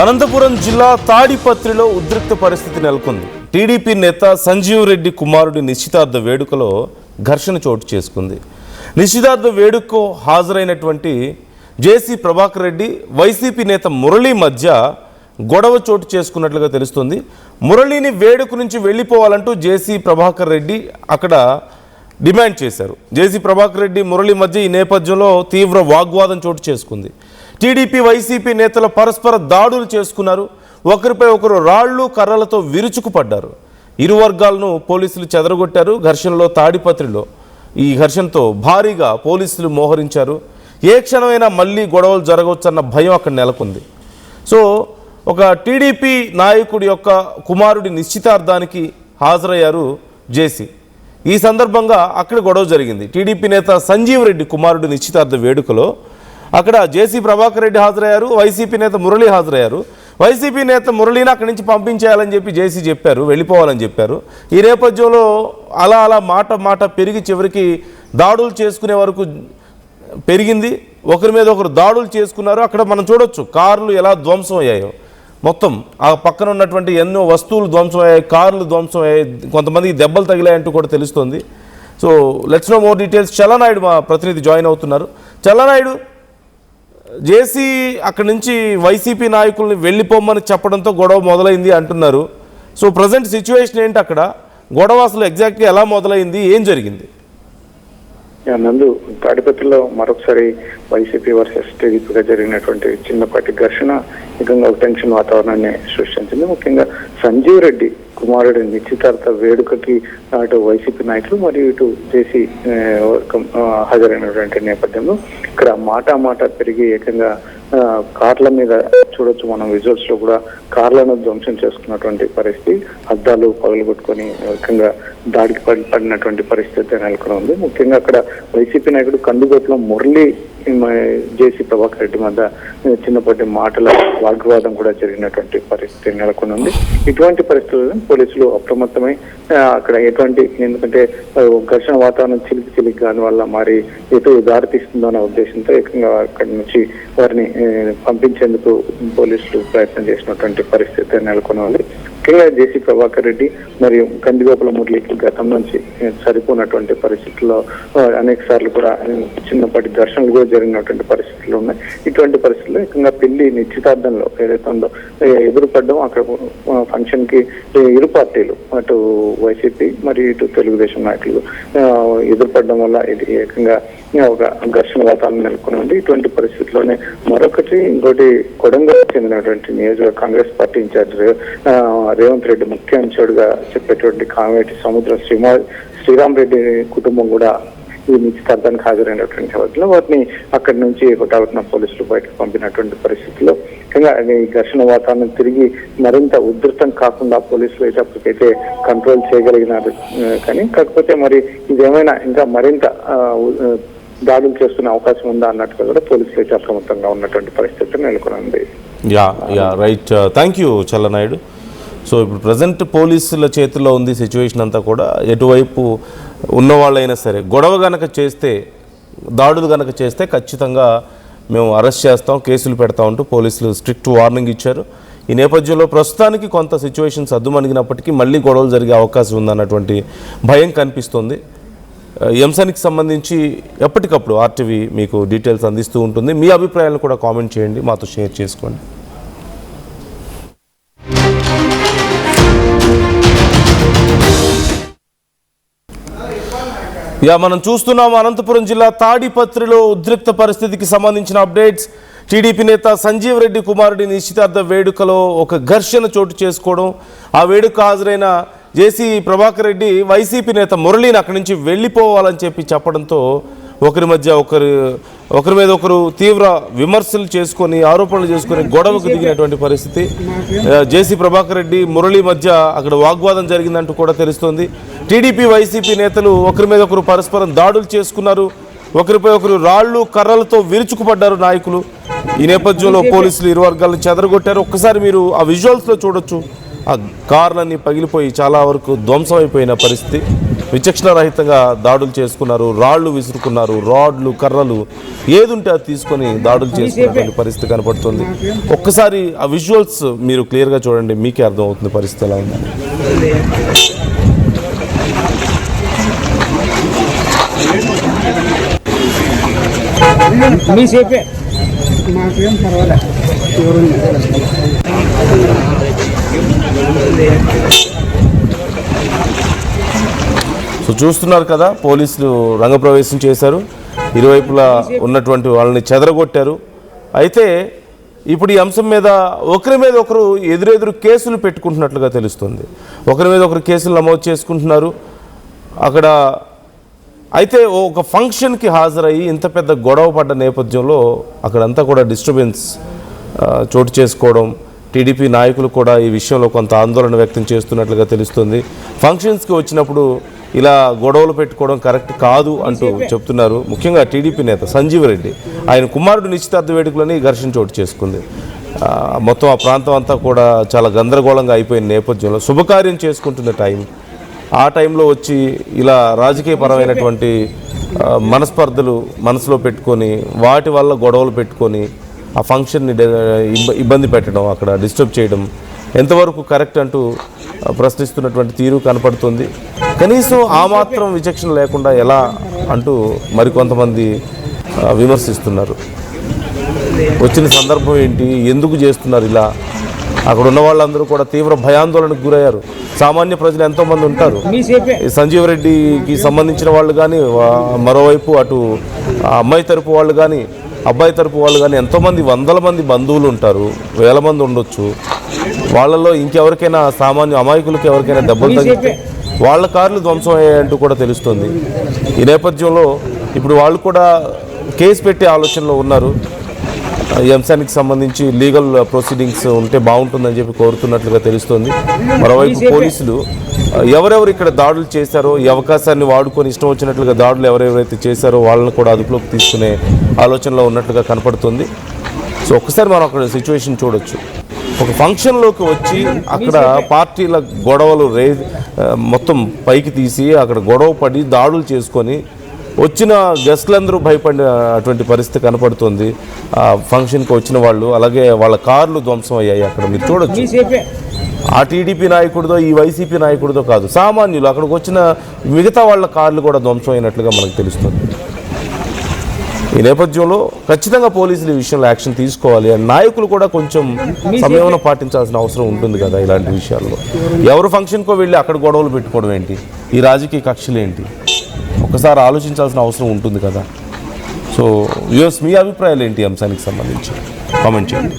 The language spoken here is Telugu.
అనంతపురం జిల్లా తాడిపత్రిలో ఉద్రిక్త పరిస్థితి నెలకొంది. టీడీపీ నేత సంజీవ్ రెడ్డి కుమారుడి నిశ్చితార్థ వేడుకలో ఘర్షణ చోటు చేసుకుంది. నిశ్చితార్థ వేడుకకు హాజరైనటువంటి జేసీ ప్రభాకర్ రెడ్డి వైసీపీ నేత మురళీ మధ్య గొడవ చోటు చేసుకున్నట్లుగా తెలుస్తుంది. మురళీని వేడుక నుంచి వెళ్ళిపోవాలంటూ జేసీ ప్రభాకర్ రెడ్డి అక్కడ డిమాండ్ చేశారు. జేసీ ప్రభాకర్ రెడ్డి మురళీ మధ్య ఈ నేపథ్యంలో తీవ్ర వాగ్వాదం చోటు చేసుకుంది. టీడీపీ వైసీపీ నేతల పరస్పర దాడులు చేసుకున్నారు. ఒకరిపై ఒకరు రాళ్లు కర్రలతో విరుచుకుపడ్డారు. ఇరు వర్గాలను పోలీసులు చెదరగొట్టారు. ఘర్షణలో తాడిపత్రిలో ఈ ఘర్షణతో భారీగా పోలీసులు మోహరించారు. ఏ క్షణమైనా మళ్ళీ గొడవలు జరగవచ్చన్న భయం అక్కడ నెలకొంది. సో ఒక టీడీపీ నాయకుడి యొక్క కుమారుడి నిశ్చితార్థానికి హాజరయ్యారు జేసీ. ఈ సందర్భంగా అక్కడ గొడవ జరిగింది. టీడీపీ నేత సంజీవ్ రెడ్డి కుమారుడి నిశ్చితార్థ వేడుకలో అక్కడ జేసీ ప్రభాకర్ రెడ్డి హాజరయ్యారు. వైసీపీ నేత మురళి హాజరయ్యారు. వైసీపీ నేత మురళిని అక్కడి నుంచి పంపించేయాలని చెప్పి జేసీ చెప్పారు, వెళ్ళిపోవాలని చెప్పారు. ఈ నేపథ్యంలో అలా మాట పెరిగి చివరికి దాడులు చేసుకునే వరకు పెరిగింది. ఒకరి మీద ఒకరు దాడులు చేసుకున్నారు. అక్కడ మనం చూడొచ్చు కార్లు ఎలా ధ్వంసం అయ్యాయో. మొత్తం ఆ పక్కన ఉన్నటువంటి ఎన్నో వస్తువులు ధ్వంసం అయ్యాయి, కార్లు ధ్వంసం అయ్యాయి, కొంతమందికి దెబ్బలు తగిలాయంటూ కూడా తెలుస్తుంది. So let's know more details. Challanaidu మా ప్రతినిధి జాయిన్ అవుతున్నారు. చల్లనాయుడు, జేసీ అక్కడి నుంచి వైసీపీ నాయకుల్ని వెళ్ళిపోమని చెప్పడంతో గొడవ మొదలైంది అంటున్నారు. సో ప్రజెంట్ సిచ్యువేషన్ ఏంటి అక్కడ? గొడవ అసలు ఎగ్జాక్ట్గా ఎలా మొదలైంది, ఏం జరిగింది? నందు, తాడిపత్రిలో మరొకసారి వైసీపీ వర్సెస్ టీడీపీగా జరిగినటువంటి చిన్నపాటి ఘర్షణ నిజంగా ఒక టెన్షన్ వాతావరణాన్ని సృష్టించింది. ముఖ్యంగా సంజీవ్ రెడ్డి కుమారుడి నిశ్చితార్థ వేడుకకి అటు వైసీపీ నాయకులు మరియు ఇటు జేసీ హాజరైనటువంటి నేపథ్యంలో ఇక్కడ మాట పెరిగి ఏకంగా కార్ల మీద చూడొచ్చు మనం విజువల్స్ లో కూడా కార్లను ధ్వంసం చేసుకున్నటువంటి పరిస్థితి, అద్దాలు పగలగొట్టుకొని ఏకంగా దాడికి పడినటువంటి పరిస్థితి నెలకొని ఉంది. ముఖ్యంగా అక్కడ వైసీపీ నాయకుడు కందుగోపులో మురళి జేసీ ప్రభాకర్ రెడ్డి మధ్య చిన్నపాటి మాటల వాగ్వాదం కూడా జరిగినటువంటి పరిస్థితి నెలకొని ఉంది. ఇటువంటి పరిస్థితుల్లో పోలీసులు అప్రమత్తమై అక్కడ ఎందుకంటే ఘర్షణ వాతావరణం చిలికి దాని వల్ల మరి ఎటు దారితీస్తుందో అనే ఉద్దేశంతో ఏకంగా అక్కడి నుంచి వారిని పంపించేందుకు పోలీసులు ప్రయత్నం చేసినటువంటి పరిస్థితి నెలకొని ఉంది. ముఖ్యంగా జేసీ ప్రభాకర్ రెడ్డి మరియు కందిగోపుల మురళికి గతం నుంచి సరిపోయినటువంటి పరిస్థితుల్లో అనేక సార్లు కూడా చిన్నపాటి ఘర్షణలు కూడా జరిగినటువంటి పరిస్థితులు ఉన్నాయి. ఇటువంటి పరిస్థితుల్లో ఏకంగా పెళ్లి నిశ్చితార్థంలో ఏదైతే ఉందో ఎదురుపడ్డం, అక్కడ ఫంక్షన్ కి ఇరు పార్టీలు అటు వైసీపీ మరియు ఇటు తెలుగుదేశం నాయకులు ఎదురుపడడం వల్ల ఇది ఏకంగా ఒక ఘర్షణ వాతావరణం నెలకొని ఉంది. ఇటువంటి పరిస్థితుల్లోనే ఇంకోటి కొడంగల్ చెందినటువంటి నియోజకవర్గ కాంగ్రెస్ పార్టీ ఇన్ఛార్జ్ రేవంత్ రెడ్డి ముఖ్య అంశాడుగా చెప్పేటువంటి కామేటి సముద్రం శ్రీరామ్ రెడ్డి కుటుంబం కూడా ఈ నిశ్చితార్థానికి హాజరైనటువంటి వాటిలో వాటిని అక్కడి నుంచి హుటాహుటిన పోలీసులు బయటకు పంపినటువంటి పరిస్థితుల్లో ముఖ్యంగా ఈ ఘర్షణ వాతావరణం తిరిగి మరింత ఉధృతం కాకుండా పోలీసులు అయితే అప్పటికైతే కంట్రోల్ చేయగలిగినారు. కానీ కాకపోతే మరి ఇదేమైనా ఇంకా మరింత దాడులు చేస్తున్న అవకాశం ఉందా అన్నట్టుగా కూడా పోలీసులు అయితే అప్రమత్తంగా ఉన్నటువంటి పరిస్థితి నెలకొని ఉంది. Right, thank you Challanaidu. So ఇప్పుడు ప్రజెంట్ పోలీసుల చేతుల్లో ఉంది సిచ్యువేషన్ అంతా కూడా. ఎటువైపు ఉన్నవాళ్ళైనా సరే గొడవ గనక చేస్తే, దాడులు గనక చేస్తే ఖచ్చితంగా మేము అరెస్ట్ చేస్తాం, కేసులు పెడతామంటూ పోలీసులు స్ట్రిక్ట్ వార్నింగ్ ఇచ్చారు. ఈ నేపథ్యంలో ప్రస్తుతానికి కొంత సిచ్యువేషన్ సద్దుమణిగినప్పటికీ మళ్ళీ గొడవలు జరిగే అవకాశం ఉందన్నటువంటి భయం కనిపిస్తుంది. ఈ అంశానికి సంబంధించి ఎప్పటికప్పుడు ఆర్టీవీ మీకు డీటెయిల్స్ అందిస్తూ ఉంటుంది. మీ అభిప్రాయాలను కూడా కామెంట్ చేయండి, మాతో షేర్ చేసుకోండి. మనం చూస్తున్నాం అనంతపురం జిల్లా తాడిపత్రిలో ఉద్రిక్త పరిస్థితికి సంబంధించిన అప్డేట్స్. టీడీపీ నేత సంజీవ్ రెడ్డి కుమారుడి నిశ్చితార్థ వేడుకలో ఒక ఘర్షణ చోటు చేసుకోవడం, ఆ వేడుక హాజరైన జేసీ ప్రభాకర్ రెడ్డి వైసీపీ నేత మురళిని అక్కడి నుంచి వెళ్ళిపోవాలని చెప్పడంతో ఒకరి మీద ఒకరు తీవ్ర విమర్శలు చేసుకొని, ఆరోపణలు చేసుకొని గొడవకు దిగినటువంటి పరిస్థితి. జేసీ ప్రభాకర్ రెడ్డి మురళి మధ్య అక్కడ వాగ్వాదం జరిగిందంటూ కూడా తెలుస్తోంది. టీడీపీ వైసీపీ నేతలు ఒకరి మీద ఒకరు పరస్పరం దాడులు చేసుకున్నారు. ఒకరిపై ఒకరు రాళ్లు కర్రలతో విరుచుకుపడ్డారు నాయకులు. ఈ నేపథ్యంలో పోలీసులు ఇరు వర్గాలను చెదరగొట్టారు. ఒక్కసారి మీరు ఆ విజువల్స్లో చూడొచ్చు. ఆ కార్లన్నీ పగిలిపోయి చాలా వరకు ధ్వంసం అయిపోయిన పరిస్థితి. విచక్షణ రహితంగా దాడులు చేసుకున్నారు, రాళ్లు విసురుకున్నారు, రాడ్లు, కర్రలు ఏదుంటే అది తీసుకొని దాడులు చేసుకున్నటువంటి పరిస్థితి కనపడుతుంది. ఒక్కసారి ఆ విజువల్స్ మీరు క్లియర్గా చూడండి, మీకే అర్థమవుతుంది పరిస్థితి ఎలా ఉంది. మీ సేపే మాకేం పర్వాలేదు. సో చూస్తున్నారు కదా, పోలీసులు రంగప్రవేశం చేశారు, ఇరువైపులా ఉన్నటువంటి వాళ్ళని చెదరగొట్టారు. అయితే ఇప్పుడు ఈ అంశం మీద ఒకరి మీద ఒకరు ఎదురెదురు కేసులు పెట్టుకుంటున్నట్లుగా తెలుస్తుంది. ఒకరి మీద ఒకరు కేసులు నమోదు చేసుకుంటున్నారు అక్కడ. అయితే ఒక ఫంక్షన్కి హాజరయ్యి ఇంత పెద్ద గొడవ పడ్డ నేపథ్యంలో అక్కడంతా కూడా డిస్టర్బెన్స్ చోటు చేసుకోవడం, టీడీపీ నాయకులు కూడా ఈ విషయంలో కొంత ఆందోళన వ్యక్తం చేస్తున్నట్లుగా తెలుస్తుంది. ఫంక్షన్స్కి వచ్చినప్పుడు ఇలా గొడవలు పెట్టుకోవడం కరెక్ట్ కాదు అంటూ చెప్తున్నారు. ముఖ్యంగా టీడీపీ నేత సంజీవ్ రెడ్డి, ఆయన కుమారుడు నిశ్చితార్థ వేడుకలని ఘర్షణ చోటు చేసుకుంది. మొత్తం ఆ ప్రాంతం అంతా కూడా చాలా గందరగోళంగా అయిపోయిన నేపథ్యంలో శుభకార్యం చేసుకుంటున్న ఆ టైంలో వచ్చి ఇలా రాజకీయపరమైనటువంటి మనస్పర్ధలు మనసులో పెట్టుకొని వాటి వల్ల గొడవలు పెట్టుకొని ఆ ఫంక్షన్ని ఇబ్బంది పెట్టడం, అక్కడ డిస్టర్బ్ చేయడం ఎంతవరకు కరెక్ట్ అంటూ ప్రశ్నిస్తున్నటువంటి తీరు కనపడుతుంది. కనీసం ఆ మాత్రం విచక్షణ లేకుండా ఎలా అంటూ మరికొంతమంది విమర్శిస్తున్నారు. వచ్చిన సందర్భం ఏంటి, ఎందుకు చేస్తున్నారు ఇలా? అక్కడ ఉన్న వాళ్ళందరూ కూడా తీవ్ర భయాందోళనకు గురయ్యారు. సామాన్య ప్రజలు ఎంతోమంది ఉంటారు. సంజీవ్ రెడ్డికి సంబంధించిన వాళ్ళు కానీ, మరోవైపు అటు అమ్మాయి తరపు వాళ్ళు కానీ, అబ్బాయి తరపు వాళ్ళు కానీ ఎంతోమంది, వందల మంది బంధువులు ఉంటారు, వేల మంది ఉండొచ్చు. వాళ్ళలో ఇంకెవరికైనా సామాన్య అమాయకులకి ఎవరికైనా దెబ్బలు తగిలితే వాళ్ళ కార్లు ధ్వంసం అయ్యాయంటూ కూడా తెలుస్తుంది. ఈ నేపథ్యంలో ఇప్పుడు వాళ్ళు కూడా కేసు పెట్టే ఆలోచనలో ఉన్నారు. ఈ అంశానికి సంబంధించి లీగల్ ప్రొసీడింగ్స్ ఉంటే బాగుంటుందని చెప్పి కోరుతున్నట్లుగా తెలుస్తుంది. మరోవైపు పోలీసులు ఎవరెవరు ఇక్కడ దాడులు చేశారో, ఈ అవకాశాన్ని వాడుకొని ఇష్టం వచ్చినట్లుగా దాడులు ఎవరెవరైతే చేశారో వాళ్ళని కూడా అదుపులోకి తీసుకునే ఆలోచనలో ఉన్నట్లుగా కనపడుతుంది. సో ఒక్కసారి మనం అక్కడ సిచ్యువేషన్ చూడొచ్చు. ఒక ఫంక్షన్లోకి వచ్చి అక్కడ పార్టీల గొడవలు మొత్తం పైకి తీసి అక్కడ గొడవ పడి దాడులు చేసుకొని వచ్చిన గెస్టులందరూ భయపడినటువంటి పరిస్థితి కనపడుతుంది. ఆ ఫంక్షన్కి వచ్చిన వాళ్ళు, అలాగే వాళ్ళ కార్లు ధ్వంసం అయ్యాయి. అక్కడ మీరు చూడొచ్చు, ఆ టీడీపీ నాయకుడిదో ఈ వైసీపీ నాయకుడిదో కాదు, సామాన్యులు అక్కడికి వచ్చిన మిగతా వాళ్ళ కార్లు కూడా ధ్వంసం అయినట్లుగా మనకు తెలుస్తుంది. ఈ నేపథ్యంలో ఖచ్చితంగా పోలీసులు ఈ విషయంలో యాక్షన్ తీసుకోవాలి. నాయకులు కూడా కొంచెం సంయమనం పాటించాల్సిన అవసరం ఉంటుంది కదా ఇలాంటి విషయాల్లో. ఎవరు ఫంక్షన్కో వెళ్ళి అక్కడ గొడవలు పెట్టుకోవడం ఏంటి, ఈ రాజకీయ కక్షలు ఏంటి, ఒకసారి ఆలోచించాల్సిన అవసరం ఉంటుంది కదా. సో వ్యూవర్స్, మీ అభిప్రాయాలు ఏంటి అంశానికి సంబంధించి కామెంట్ చేయండి.